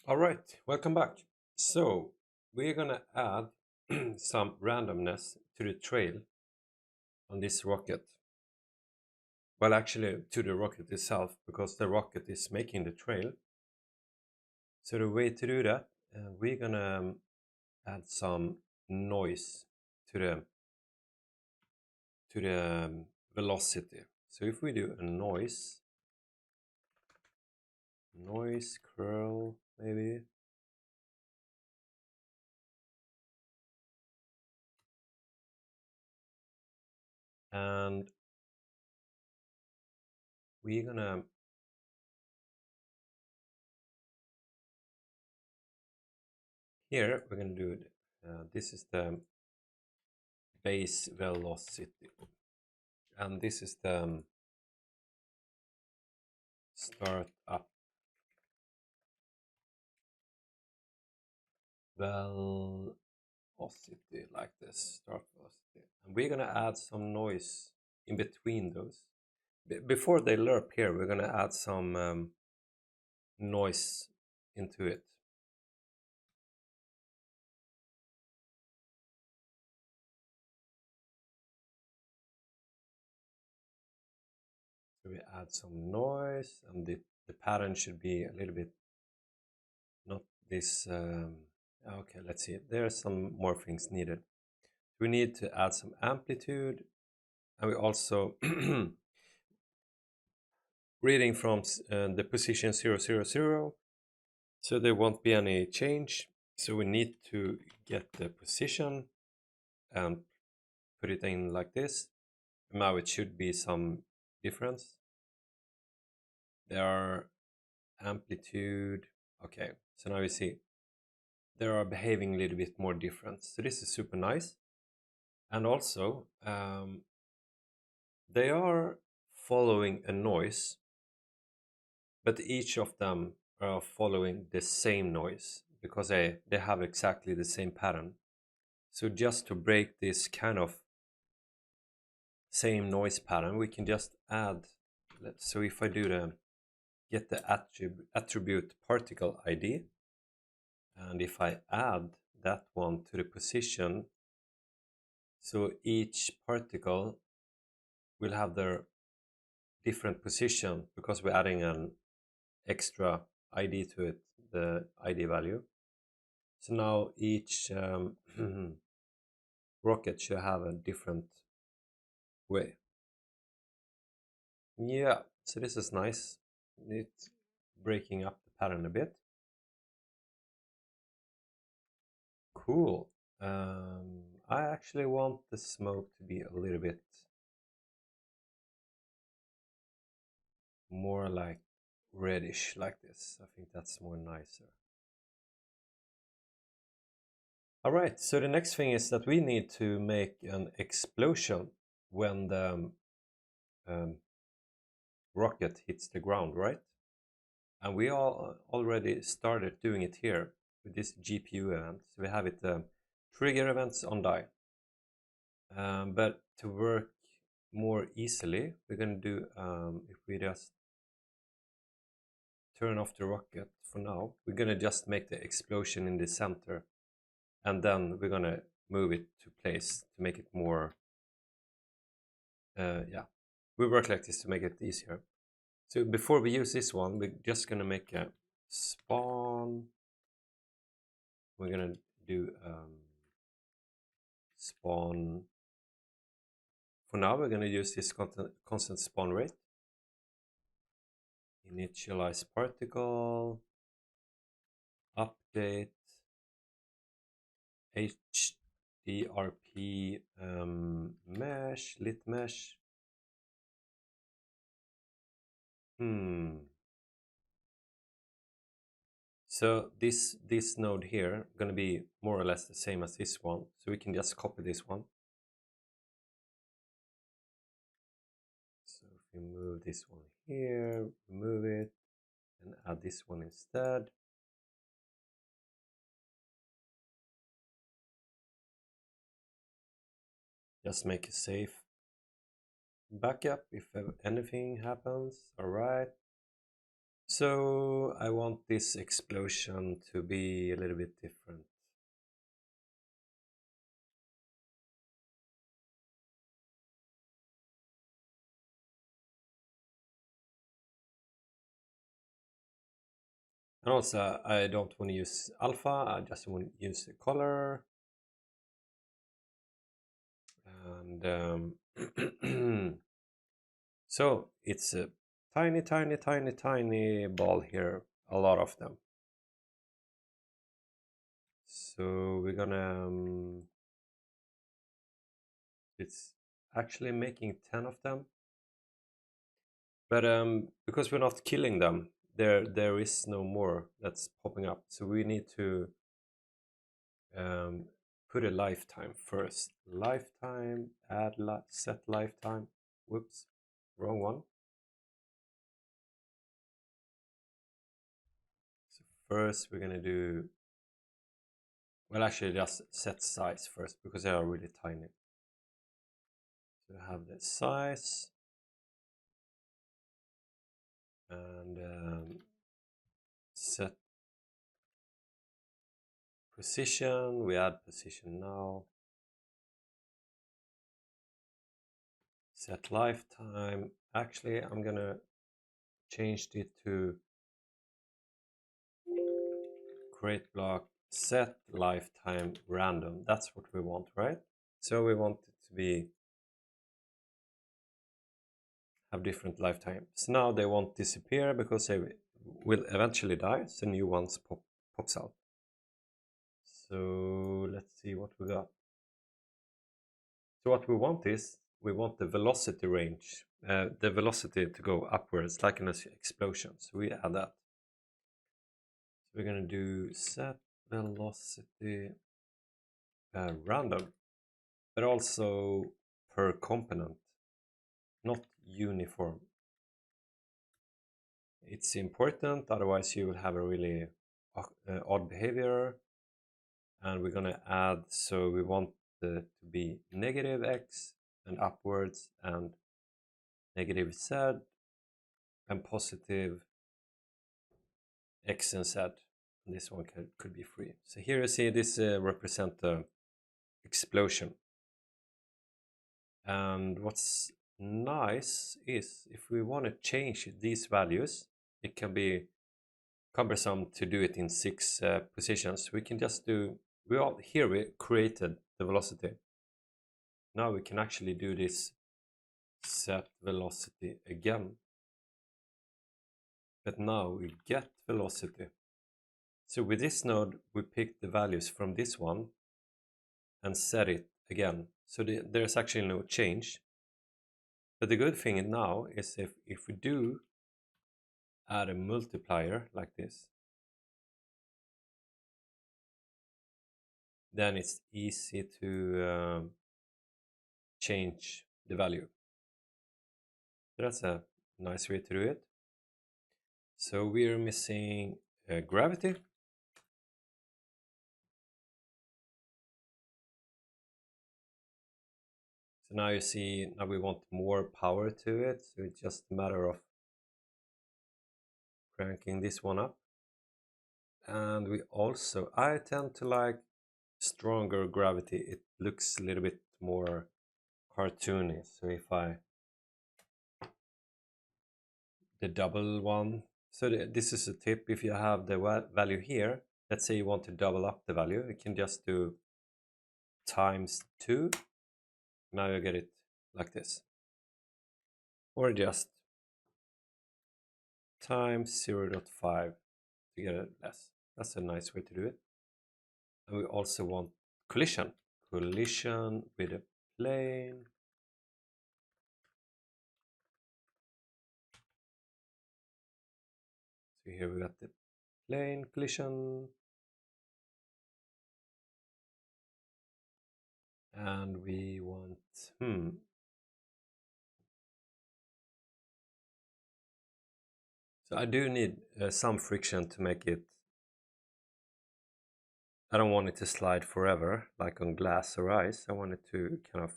All right, welcome back. So we're gonna add some randomness to the trail on this rocket. Well, actually, to the rocket itself, because the rocket is making the trail. So the way to do that, we're gonna add some noise to the velocity. So if we do a noise curl maybe, and we're gonna here we're gonna do it. This is the base velocity, and this is the start up velocity, like this, start velocity. And we're gonna add some noise in between those. Before they lerp here, we're gonna add some noise into it. So we add some noise, and the pattern should be a little bit, not this. Okay, let's see. There are some more things needed. We need to add some amplitude, and we also reading from the position 000, so there won't be any change. So we need to get the position and put it in like this. Now it should be some difference. There are amplitude. Okay, so now you see they are behaving a little bit more different. So this is super nice. And also they are following a noise, but each of them are following the same noise because they have exactly the same pattern. So just to break this kind of same noise pattern, we can just add, so if I do the get the attribute particle ID, and if I add that one to the position, so each particle will have their different position because we're adding an extra ID to it, the ID value. So now each rocket should have a different way. Yeah, so this is nice. It's breaking up the pattern a bit. Cool. I actually want the smoke to be a little bit more like reddish like this. I think that's more nicer. All right, so the next thing is that we need to make an explosion when the um, rocket hits the ground, right? And we all already started doing it here with this GPU event. So we have it trigger events on die. But to work more easily, we're going to do, if we just turn off the rocket for now, we're going to just make the explosion in the center, and then we're going to move it to place to make it more, yeah, we work like this to make it easier. So before we use this one, we're just going to make a spawn. We're going to do spawn. For now, we're going to use this constant spawn rate. Initialize particle, update, Hdrp mesh, lit mesh. So this node here gonna be more or less the same as this one. So we can just copy this one. So if we move this one here, remove it, and add this one instead. Just make a safe backup if anything happens. All right. So I want this explosion to be a little bit different. And also I don't want to use alpha, I just want to use the color. And so it's a tiny, tiny, tiny, tiny ball here, a lot of them. So we're gonna, it's actually making 10 of them. But because we're not killing them, there is no more that's popping up. So we need to put a lifetime first. Lifetime, add set lifetime. Whoops, wrong one. So first we're gonna do, well, actually just set size first because they are really tiny. So I have the size and set position. We add position now. Set lifetime. Actually, I'm gonna change it to create block set lifetime random. That's what we want, right? So we want it to be have different lifetimes. Now they won't disappear because they will eventually die, so new ones pops out. So let's see what we got. So what we want is we want the velocity range, the velocity to go upwards like in an explosion. So we add that. So we're gonna do set velocity random, but also per component, not uniform. It's important, otherwise you will have a really odd behavior. And we're gonna add, so we want it to be negative x and upwards, and negative z and positive x and z. And this one could be free. So here you see this represent the explosion. And what's nice is if we want to change these values, it can be cumbersome to do it in 6 positions. We can just do, here we created the velocity. Now we can actually do this set velocity again. But now we get velocity. So with this node, we pick the values from this one and set it again. So there's actually no change. But the good thing now is if we do add a multiplier like this, then it's easy to change the value. So that's a nice way to do it. So we're missing gravity. So now you see, now we want more power to it. So it's just a matter of cranking this one up. And we also, I tend to like stronger gravity. It looks a little bit more cartoony. So if I, the double one, so this is a tip. If you have the value here, let's say you want to double up the value, you can just do times 2. Now you get it like this. Or just times 0.5 to get it less. That's a nice way to do it. And we also want collision. Collision with a plane. So here we got the plane collision. And we want, So I do need some friction to make it, I don't want it to slide forever like on glass or ice. I want it to kind of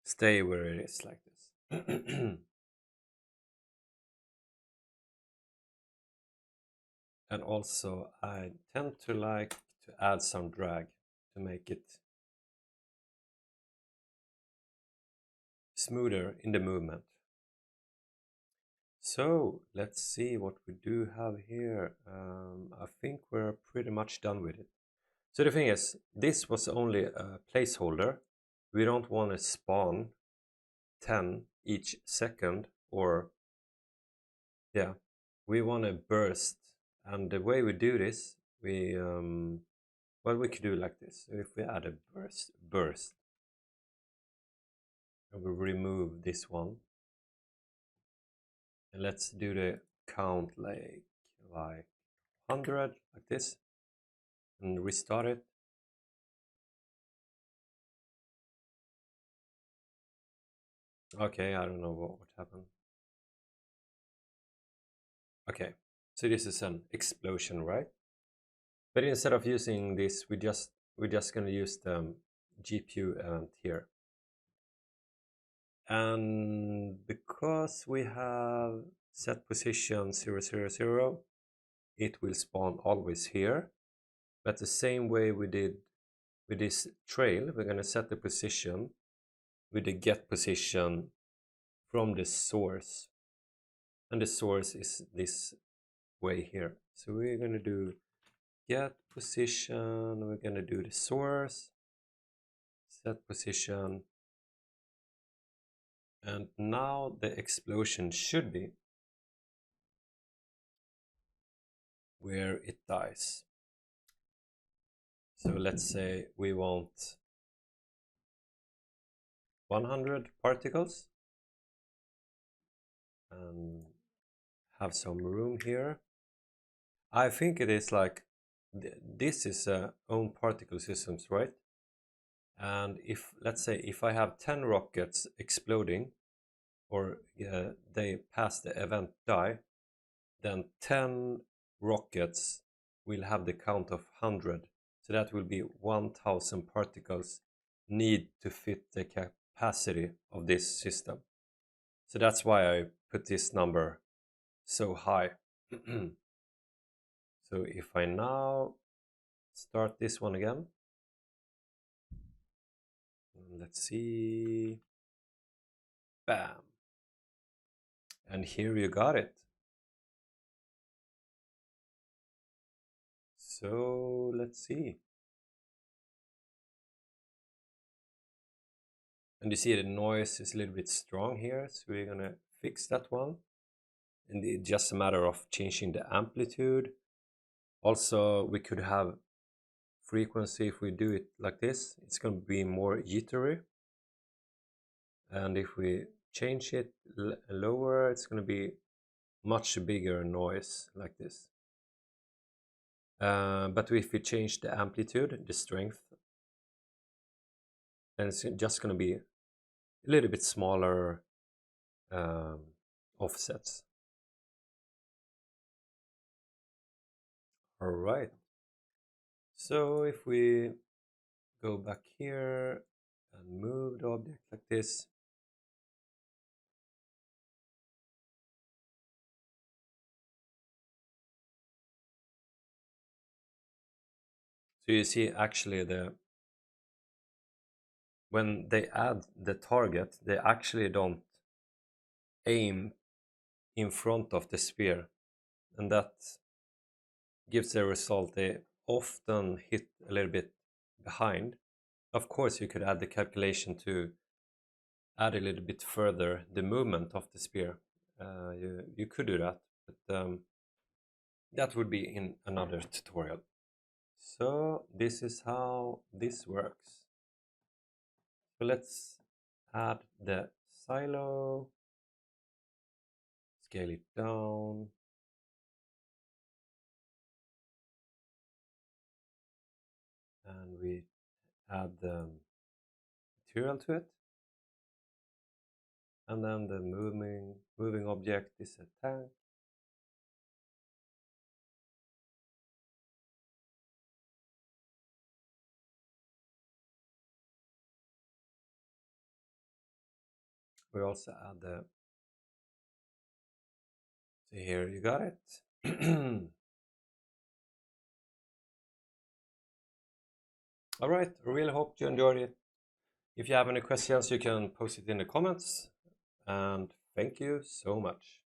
stay where it is like this. And also I tend to like to add some drag to make it smoother in the movement. So let's see what we do have here. I think we're pretty much done with it. So the thing is, this was only a placeholder. We don't want to spawn 10 each second, or yeah, we want to burst. And the way we do this, well, we could do like this. So if we add a burst, and we remove this one, and let's do the count like 100, like this, and restart it. Okay, I don't know what happened. Okay, so this is an explosion, right? But instead of using this, we're just gonna use the GPU event here. And because we have set position 000, it will spawn always here. But the same way we did with this trail, we're gonna set the position with the get position from the source. And the source is this way here. So we're gonna do get position, we're gonna do the source, set position, and now the explosion should be where it dies. So let's say we want 100 particles and have some room here. I think it is like this is own particle systems, right? And if, let's say, if I have 10 rockets exploding, or they pass the event die, then 10 rockets will have the count of 100. So that will be 1000 particles need to fit the capacity of this system. So that's why I put this number so high. So if I now start this one again, let's see, bam, and here you got it. So let's see. And you see the noise is a little bit strong here, so we're gonna fix that one. And it's just a matter of changing the amplitude. Also, we could have frequency. If we do it like this, it's gonna be more jittery. And if we change it lower, it's gonna be much bigger noise like this. But if we change the amplitude, the strength, then it's just gonna be a little bit smaller offsets. All right. So if we go back here and move the object like this, so you see actually when they add the target, they actually don't aim in front of the sphere, and that gives the result they often hit a little bit behind. Of course, you could add the calculation to add a little bit further the movement of the sphere. You could do that, but that would be in another tutorial. So this is how this works. So let's add the silo, scale it down, and we add the material to it. And then the moving object is a tank. We also add the, so here you got it. All right, I really hope you enjoyed it. If you have any questions, you can post it in the comments. And thank you so much.